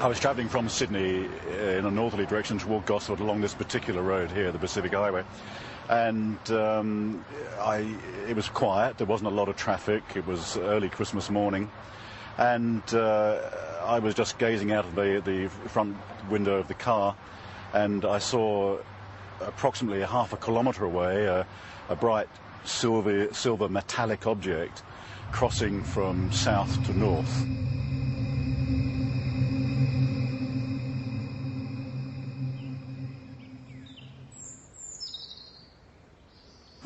I was travelling from Sydney in a northerly direction toward Gosford along this particular road here, the Pacific Highway, and it was quiet. There wasn't a lot of traffic. It was early Christmas morning, and I was just gazing out of the front window of the car, and I saw approximately half a kilometre away a bright silver metallic object crossing from south to north.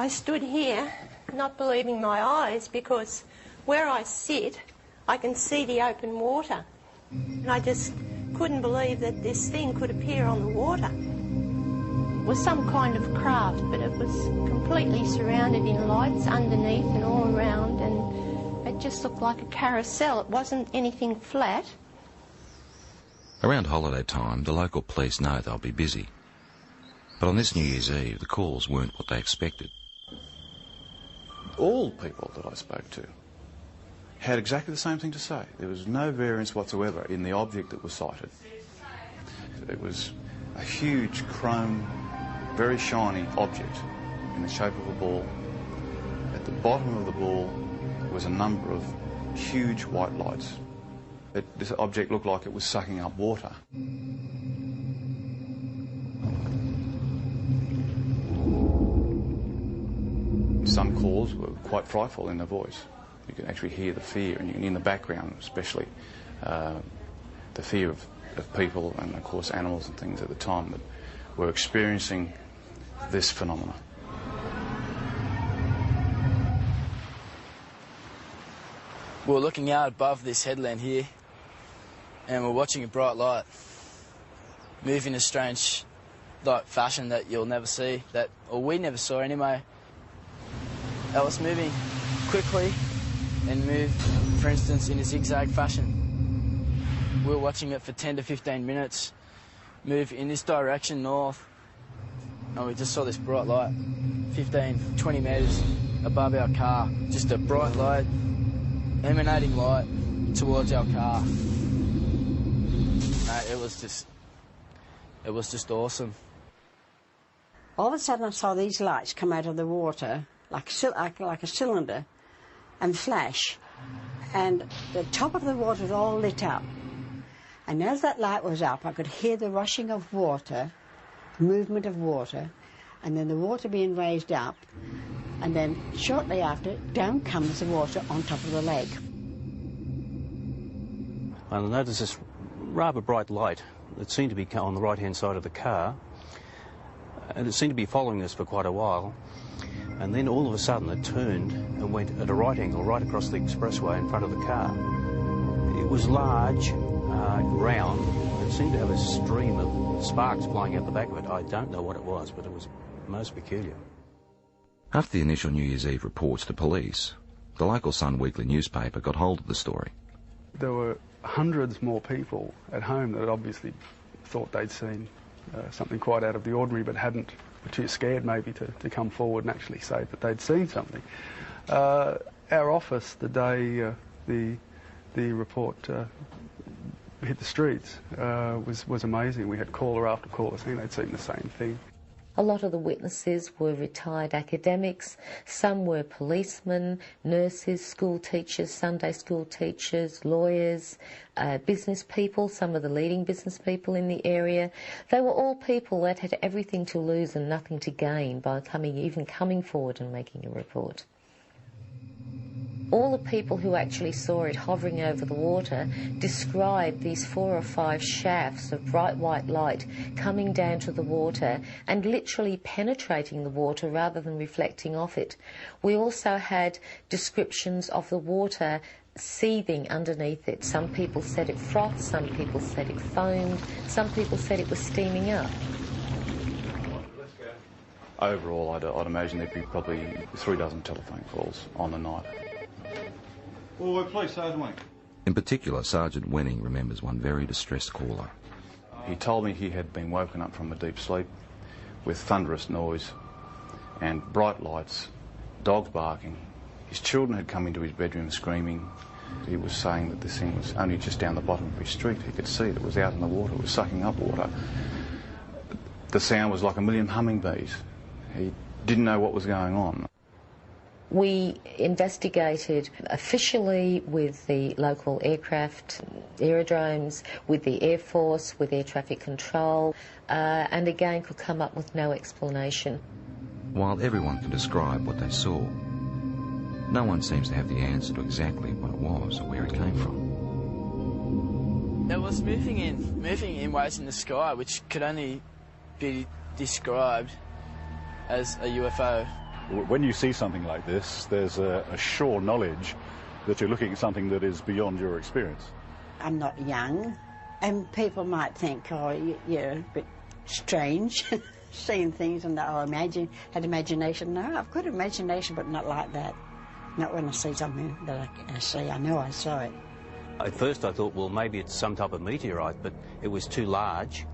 I stood here not believing my eyes, because where I sit I can see the open water, and I just couldn't believe that this thing could appear on the water. It was some kind of craft, but it was completely surrounded in lights underneath and all around, and it just looked like a carousel. It wasn't anything flat. Around holiday time, the local police know they'll be busy. But on this New Year's Eve, the calls weren't what they expected. All people that I spoke to had exactly the same thing to say. There was no variance whatsoever in the object that was sighted. It was a huge chrome, very shiny object in the shape of a ball. At the bottom of the ball was a number of huge white lights. This object looked like it was sucking up water. Some calls were quite frightful in their voice. You can actually hear the fear, and in the background especially, the fear of people and of course animals and things at the time that were experiencing this phenomenon. We're looking out above this headland here, and we're watching a bright light move in a strange fashion that you'll never see, or we never saw anyway. It was moving quickly and moved, for instance, in a zigzag fashion. We were watching it for 10 to 15 minutes, move in this direction north, and we just saw this bright light, 15, 20 metres above our car, just a bright light, emanating light towards our car. It was just awesome. All of a sudden I saw these lights come out of the water, like a cylinder, and flash, and the top of the water was all lit up. And as that light was up, I could hear the rushing of water, movement of water, and then the water being raised up, and then shortly after, down comes the water on top of the lake. I noticed this rather bright light that seemed to be on the right-hand side of the car, and it seemed to be following us for quite a while. And then all of a sudden it turned and went at a right angle right across the expressway in front of the car. It was large, round, and it seemed to have a stream of sparks flying out the back of it. I don't know what it was, but it was most peculiar. After the initial New Year's Eve reports to police, the local Sun Weekly newspaper got hold of the story. There were hundreds more people at home that obviously thought they'd seen something quite out of the ordinary, but were too scared maybe to come forward and actually say that they'd seen something. Our office, the day the report hit the streets, was amazing. We had caller after caller saying they'd seen the same thing. A lot of the witnesses were retired academics, some were policemen, nurses, school teachers, Sunday school teachers, lawyers, business people, some of the leading business people in the area. They were all people that had everything to lose and nothing to gain by even coming forward and making a report. All the people who actually saw it hovering over the water described these 4 or 5 shafts of bright white light coming down to the water and literally penetrating the water rather than reflecting off it. We also had descriptions of the water seething underneath it. Some people said it frothed, some people said it foamed, some people said it was steaming up. Overall, I'd imagine there'd be probably 3 dozen telephone calls on the night. Oh, please, Sergeant Wenning. In particular, Sergeant Wenning remembers one very distressed caller. He told me he had been woken up from a deep sleep with thunderous noise and bright lights, dogs barking. His children had come into his bedroom screaming. He was saying that this thing was only just down the bottom of his street. He could see it was out in the water, it was sucking up water. The sound was like a million hummingbees. He didn't know what was going on. We investigated officially with the local aircraft, aerodromes, with the Air Force, with air traffic control, and again could come up with no explanation. While everyone can describe what they saw, no one seems to have the answer to exactly what it was or where it came from. It was moving in waves in the sky, which could only be described as a UFO. When you see something like this, there's a sure knowledge that you're looking at something that is beyond your experience. I'm not young, and people might think, oh, you're a bit strange, seeing things and had imagination. No, I've got imagination, but not like that. Not when I see something that I see. I know I saw it. At first I thought, well, maybe it's some type of meteorite, but it was too large,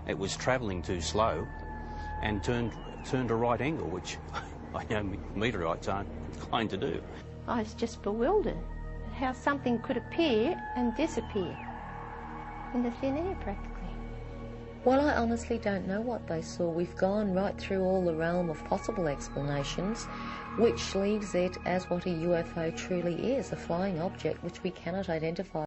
it was travelling too slow, and turned a right angle, which I know meteorites aren't inclined to do. I was just bewildered at how something could appear and disappear in the thin air practically. Well, I honestly don't know what they saw. We've gone right through all the realm of possible explanations, which leaves it as what a UFO truly is, a flying object which we cannot identify.